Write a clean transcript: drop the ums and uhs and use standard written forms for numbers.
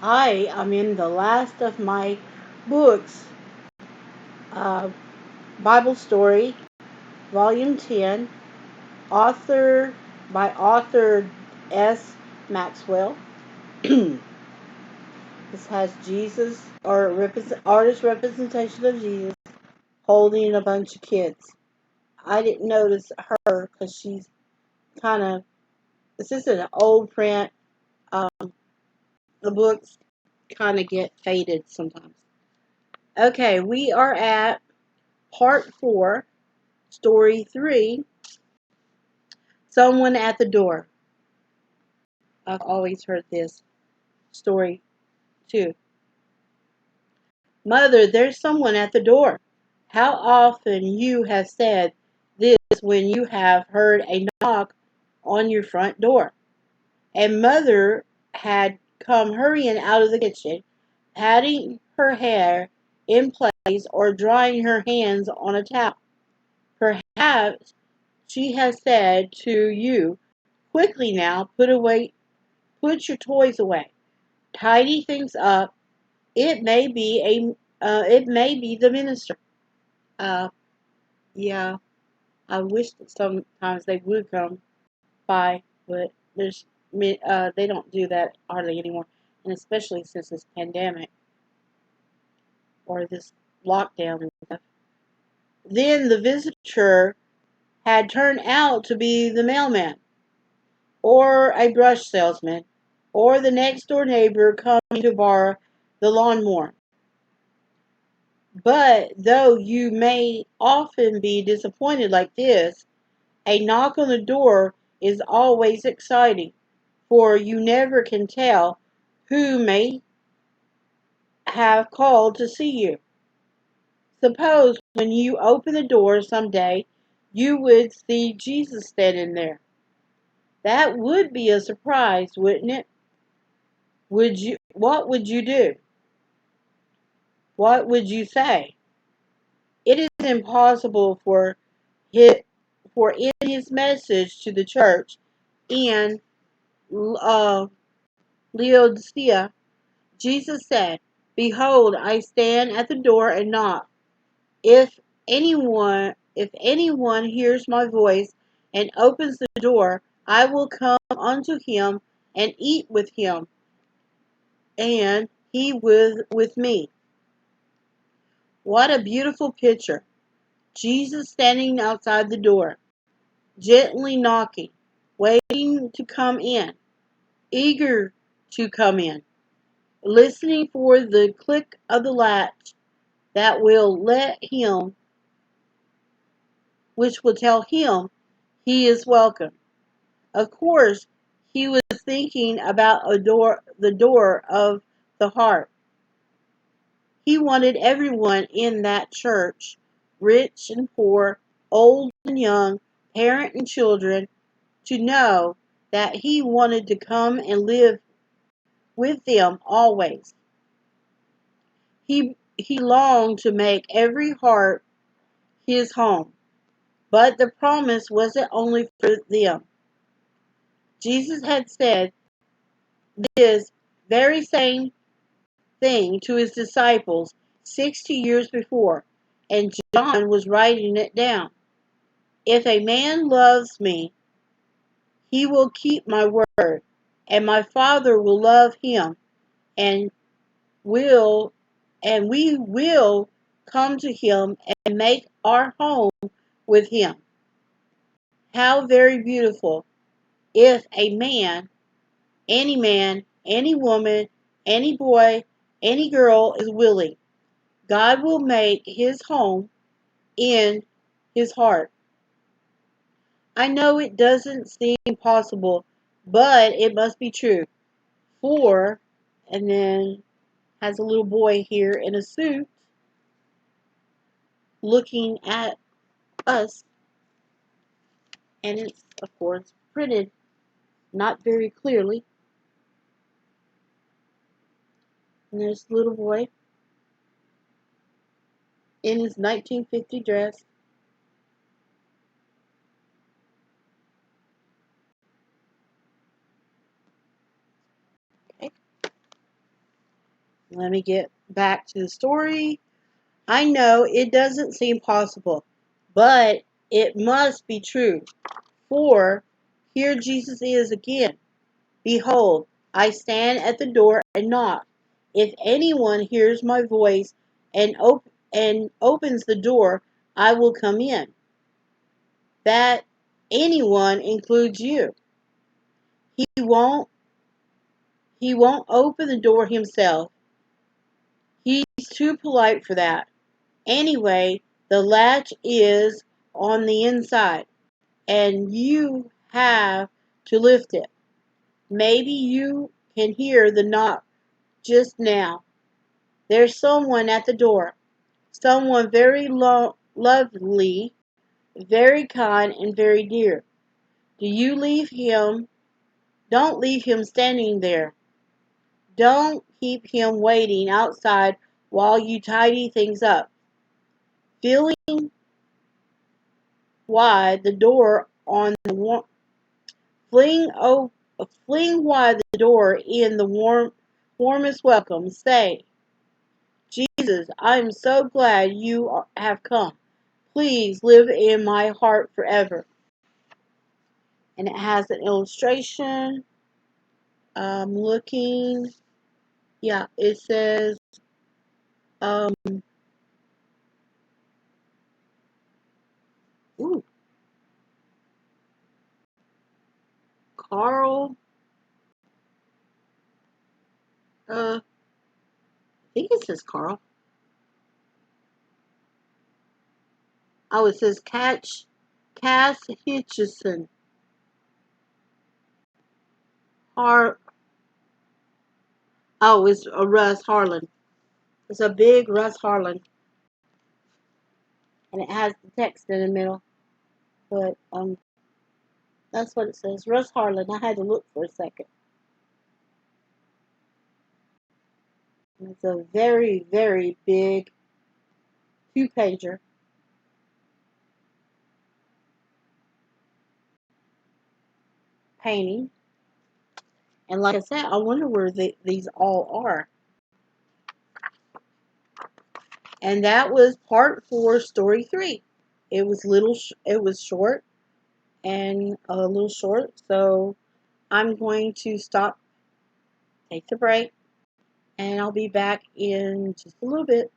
I am in the last of my books, uh, Bible Story, Volume 10, author by Arthur S Maxwell. This has Jesus, or artist representation of Jesus, holding a bunch of kids. I didn't notice her because she's kind of, this is an old print. Um, the books kind of get faded sometimes. Okay, we are at Part 4, Story 3, Someone at the Door. I've always heard this. Story 2. Mother, there's someone at the door. How often you have said this when you have heard a knock on your front door. And Mother had come hurrying out of the kitchen, patting her hair in place or drying her hands on a towel. Perhaps she has said to you, quickly now, put your toys away. Tidy things up. It may be the minister. Uh, yeah, I wish that sometimes they would come by, but they don't do that hardly anymore, and especially since this pandemic or this lockdown and stuff. Then the visitor had turned out to be the mailman, or a brush salesman, or the next door neighbor coming to borrow the lawnmower. But though you may often be disappointed like this, a knock on the door is always exciting, for you never can tell who may have called to see you. Suppose when you open the door some day, you would see Jesus standing there. That would be a surprise, wouldn't it? What would you do? What would you say? It is impossible his, for in his message to the church in uh, Laodicea, Jesus said, "Behold, I stand at the door and knock. If anyone hears my voice and opens the door, I will come unto him and eat with him, and he with me." What a beautiful picture. Jesus standing outside the door, gently knocking, waiting to come in, eager to come in, listening for the click of the latch that will let him, which will tell him he is welcome. Of course, he was thinking about the door of the heart. He wanted everyone in that church, rich and poor, old and young, parent and children, to know that he wanted to come and live with them always. He longed to make every heart his home, but the promise wasn't only for them. Jesus had said this very same thing to his disciples 60 years before, and John was writing it down. If a man loves me, he will keep my word, and my Father will love him, and will and we will come to him and make our home with him. How very beautiful if man, any woman, any boy, any girl is willing. God will make his home in his heart. I know it doesn't seem possible, but it must be true. For, and then has a little boy here in a suit looking at us, and it's, of course, printed not very clearly. And there's the little boy in his 1950 dress. Okay. Let me get back to the story. I know it doesn't seem possible, but it must be true. For here Jesus is again. Behold, I stand at the door and knock. If anyone hears my voice and opens the door, I will come in. That anyone includes you. He won't he won't open the door himself. He's too polite for that. Anyway, the latch is on the inside and you have to lift it. Maybe you can hear the knock just now. There's someone at the door. Someone very lovely, very kind, and very dear. Do you leave him? Don't leave him standing there. Don't keep him waiting outside while you tidy things up. Feeling wide the door on the fling oh, fling wide the door in the warmest welcome. Say, Jesus, I am so glad you have come. Please live in my heart forever. And it has an illustration. I'm looking. Yeah, it says, um, ooh, Carl. I think it says Carl. Oh, it says Cass Hitchison. Oh, it's a Russ Harlan. It's a big Russ Harlan, and it has the text in the middle. But that's what it says. Russ Harlan. I had to look for a second. It's a very, very big two-pager painting. And like I said, I wonder where these all are. And that was part 4, story 3. It was it was short and a little short. So I'm going to stop, take the break, and I'll be back in just a little bit.